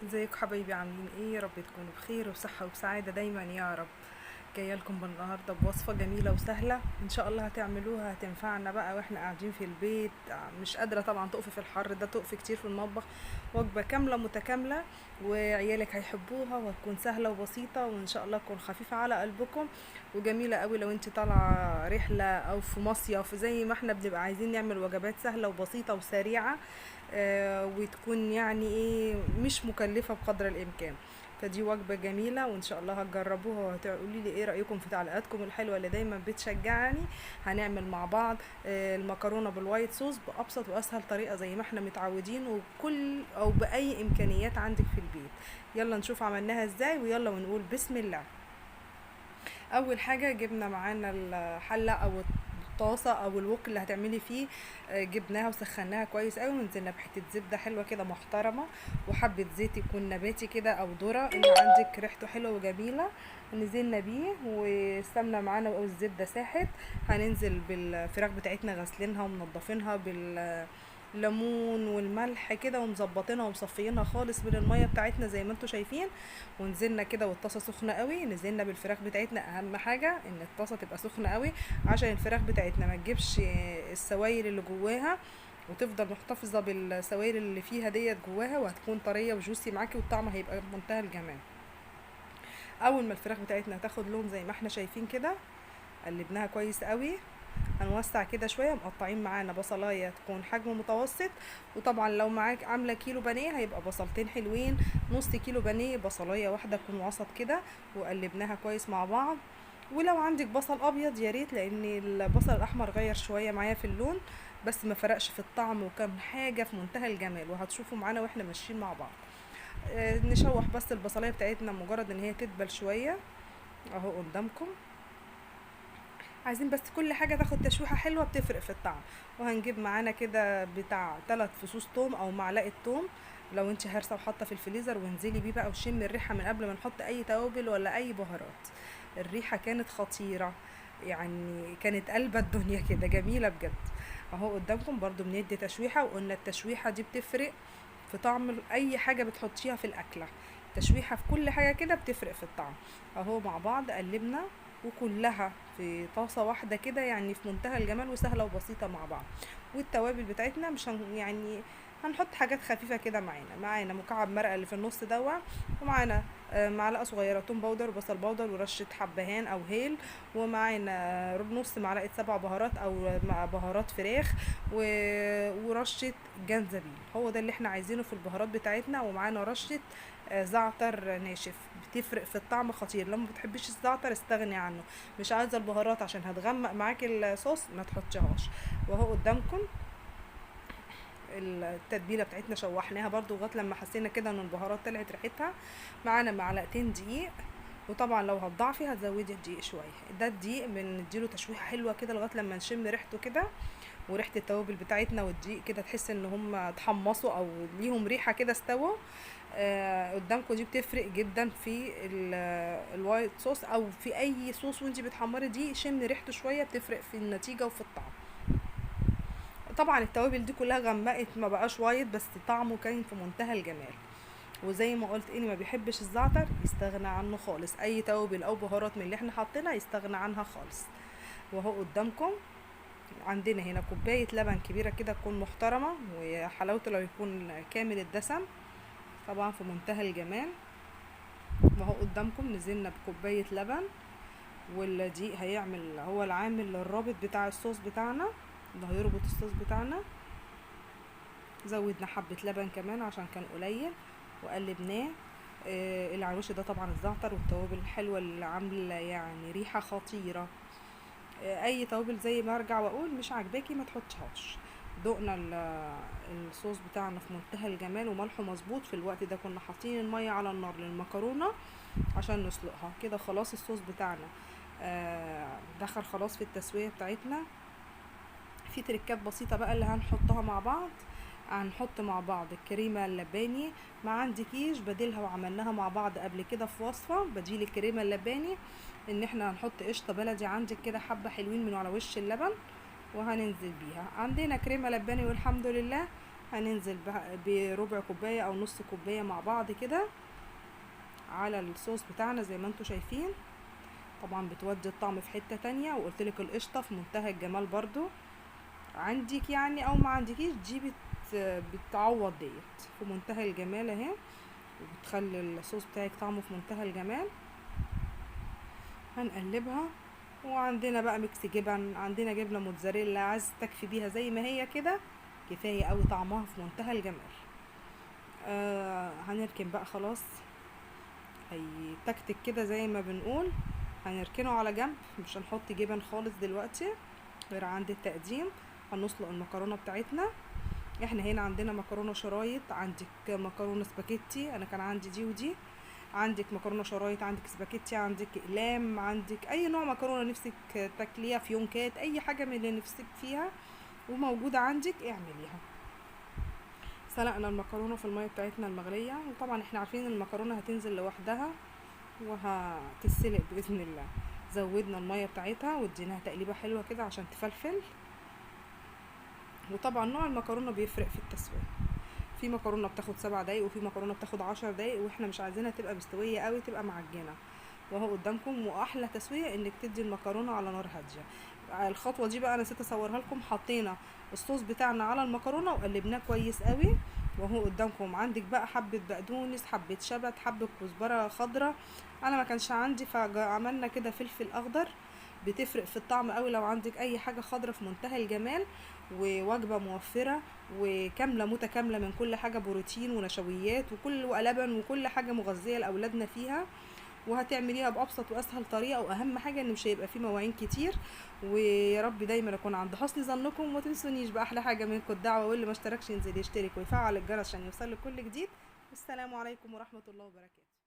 ازيكم حبايبي؟ عاملين ايه؟ يا رب تكونوا بخير وصحة وسعادة دايما يا رب. جايه لكم النهارده بوصفه جميله وسهله ان شاء الله هتعملوها، هتنفعنا بقى واحنا قاعدين في البيت. مش قادره طبعا تقفي في الحر ده، تقفي كتير في المطبخ. وجبه كامله متكامله، وعيالك هيحبوها، وهتكون سهله وبسيطه، وان شاء الله تكون خفيفه على قلبكم. وجميله قوي لو انت طالعه رحله او في مصيف، زي ما احنا بنبقى عايزين نعمل وجبات سهله وبسيطه وسريعه. وتكون يعني ايه، مش مكلفة بقدر الامكان. فدي وجبة جميلة وان شاء الله هتجربوها وهتقولي لي ايه رأيكم في تعليقاتكم الحلوة اللي دايما بتشجعني. هنعمل مع بعض المكرونة بالوايت صوص بأبسط وأسهل طريقة زي ما احنا متعودين، وكل أو بأي إمكانيات عندك في البيت. يلا نشوف عملناها ازاي، ويلا ونقول بسم الله. اول حاجه جبنا معانا الحله او الطاسه او الوك اللي هتعملي فيه. جبناها وسخناها كويس قوي، ونزلنا بحته زبده حلوه كده محترمه، وحبه زيت يكون نباتي كده او ذره اللي عندك ريحته حلوه وجميله. نزلنا بيه والسمنه معانا او الزبده ساحت. هننزل بالفراخ بتاعتنا غسلينها ومنضفينها بالليمون والملح كده، ومظبطينها ومصفيينها خالص من الميه بتاعتنا زي ما انتم شايفين. ونزلنا كده والطاسه سخنه قوي، نزلنا بالفراخ بتاعتنا. اهم حاجه ان الطاسه تبقى سخنه قوي عشان الفراخ بتاعتنا ما تجيبش السوائل اللي جواها، وتفضل محتفظه بالسوائل اللي فيها ديت جواها، وهتكون طريه وجوسي معاكي، والطعم هيبقى بمنتهى الجمال. اول ما الفراخ بتاعتنا تاخد لون زي ما احنا شايفين كده، قلبناها كويس قوي. هنوسع كده شويه، مقطعين معانا بصلايه تكون حجم متوسط. وطبعا لو معاك عامله كيلو بانيه هيبقى بصلتين حلوين. نص كيلو بانيه بصلايه واحده تكون وسط كده، وقلبناها كويس مع بعض. ولو عندك بصل ابيض يا ريت، لان البصل الاحمر غير شويه معايا في اللون، بس ما فرقش في الطعم، وكان حاجه في منتهى الجمال، وهتشوفوا معانا واحنا ماشيين مع بعض. نشوح بس البصلايه بتاعتنا مجرد ان هي تدبل شويه، اهو قدامكم. عايزين بس كل حاجة تاخد تشويحة حلوة بتفرق في الطعم. وهنجيب معانا كده بتاع 3 فصوص توم او معلقة توم، لو انت هرسه وحاطه في الفريزر، وانزلي بيه بقى وشمي الريحة من قبل ما نحط اي توابل ولا اي بهارات. الريحة كانت خطيرة، يعني كانت قلبة الدنيا كده، جميلة بجد. اهو قدامكم برضو بندي تشويحة، وقلنا التشويحة دي بتفرق في طعم اي حاجة بتحطيها في الاكلة. تشويحة في كل حاجة كده بتفرق في الطعم. اهو مع بعض قلبنا، وكلها في طاسة واحدة كده، يعني في منتهى الجمال وسهلة وبسيطة مع بعض. والتوابل بتاعتنا مش يعني هنحط حاجات خفيفة كده. معانا مكعب مرقة اللي في النص دوا، ومعانا معلقة صغيرة توم باودر وبصل باودر ورشة حبهان أو هيل، ومعانا نص معلقة سبع بهارات أو بهارات فراخ، ورشة جنزبيل. هو ده اللي احنا عايزينه في البهارات بتاعتنا. ومعانا رشة زعتر ناشف، بتفرق في الطعم خطير. لو ما بتحبيش الزعتر استغني عنه، مش عايزه البهارات عشان هتغمق معاكي الصوص ما تحطيهاش. وهو قدامكم التتبيله بتاعتنا شوحناها برضو لغايه لما حسينا كده ان البهارات طلعت ريحتها. معانا معلقتين دقيق، وطبعا لو هتضعفي هتزودي الدقيق شويه. ده الدقيق بنديله تشويحه حلوه كده لغايه لما نشم ريحته كده، وريحه التوابل بتاعتنا والدقيق كده تحس ان هم اتحمصوا او ليهم ريحه كده استووا. قدامكم دي بتفرق جدا في الوايت صوص او في اي صوص، وانتي بتحمري دي شم ريحته شويه بتفرق في النتيجه وفي الطعم. طبعا التوابل دي كلها غمقت، ما بقاش وايت، بس طعمه كان في منتهى الجمال. وزي ما قلت، اني ما بيحبش الزعتر يستغنى عنه خالص، اي توابل او بهارات من اللي احنا حاطينها يستغنى عنها خالص. وهو قدامكم عندنا هنا كوبايه لبن كبيره كده تكون محترمه، وحلاوته لو يكون كامل الدسم، طبعا في منتهى الجمال. وهو قدامكم نزلنا بكوبايه لبن، والدقيق هيعمل هو العامل الرابط بتاع الصوص بتاعنا، اللي هيربط الصوص بتاعنا. زودنا حبة لبن كمان عشان كان قليل، وقلبناه. العروش ده طبعا الزعتر والتوابل الحلوة اللي عاملة يعني ريحة خطيرة. اي توابل زي ما ارجع واقول مش عاجباكي ما تحطيهاش. دقنا الصوص بتاعنا في منتهى الجمال، وملحه مظبوط. في الوقت ده كنا حاطين المية على النار للمكرونة عشان نسلقها كده. خلاص الصوص بتاعنا دخل خلاص في التسوية بتاعتنا. في تركات بسيطة بقى اللي هنحطها مع بعض. هنحط مع بعض الكريمة اللباني، ما عندكيش بديلها وعملناها مع بعض قبل كده في وصفة بديل الكريمة اللباني، ان احنا هنحط قشطة بلدي عندك كده حبة حلوين من على وش اللبن، وهننزل بيها. عندنا كريمة لباني والحمد لله. هننزل بربع كوبايه او نص كوبايه مع بعض كده على الصوص بتاعنا زي ما انتوا شايفين. طبعا بتودي الطعم في حته تانية. وقلتلك القشطه في منتهى الجمال برضو، عندك يعني او ما عندكيش دي بتعوض ديت في منتهى الجمال اهي، وبتخلي الصوص بتاعك طعمه في منتهى الجمال. هنقلبها. وعندنا بقى ميكس جبن، عندنا جبنه موتزاريلا، عايز تكفي بيها زي ما هي كده كفايه قوي، طعمها في منتهى الجمال. هنركن بقى خلاص، هيتكتك كده زي ما بنقول. هنركنه على جنب، مش هنحط جبن خالص دلوقتي غير عند التقديم. هنسلق المكرونه بتاعتنا. احنا هنا عندنا مكرونه شرايط، عندك مكرونه سباكيتي، انا كان عندي دي ودي. عندك مكرونه شرايط، عندك سباكيتي، عندك اقلام، عندك اي نوع مكرونه نفسك تاكليها، فيونكات، اي حاجه من اللي نفسك فيها وموجوده عندك اعمليها. سلقنا المكرونه في الميه بتاعتنا المغليه، وطبعا احنا عارفين المكرونه هتنزل لوحدها وهتتسلق باذن الله. زودنا الميه بتاعتها واديناها تقليبه حلوه كده عشان تفلفل. وطبعا نوع المكرونه بيفرق في التسويه، في مكرونه بتاخد 7 دقايق وفي مكرونه بتاخد 10 دقايق، واحنا مش عايزينها تبقى مستويه قوي، تبقى معجنه. وهو قدامكم. واحلى تسويه انك تدي المكرونه على نار هاديه. الخطوه دي بقى نسيت اصورها لكم. حطينا الصوص بتاعنا على المكرونه وقلبناه كويس قوي. وهو قدامكم. عندك بقى حبه بقدونس، حبه شبت، حبه كزبره خضراء. انا ما كانش عندي فعملنا كده فلفل اخضر، بتفرق في الطعم قوي لو عندك اي حاجه خضراء في منتهى الجمال. ووجبه موفره وكامله متكامله من كل حاجه، بروتين ونشويات ولبن وكل حاجه مغذيه لاولادنا فيها. وهتعمليها بابسط واسهل طريقه، واهم حاجه ان مش هيبقى فيه مواعين كتير. ويا رب دايما اكون عند حسن ظنكم. وما تنسونيش باحلى حاجه منكم الدعوه، واللي ما اشتركش ينزل يشترك ويفعل الجرس عشان يوصل لك كل جديد. والسلام عليكم ورحمه الله وبركاته.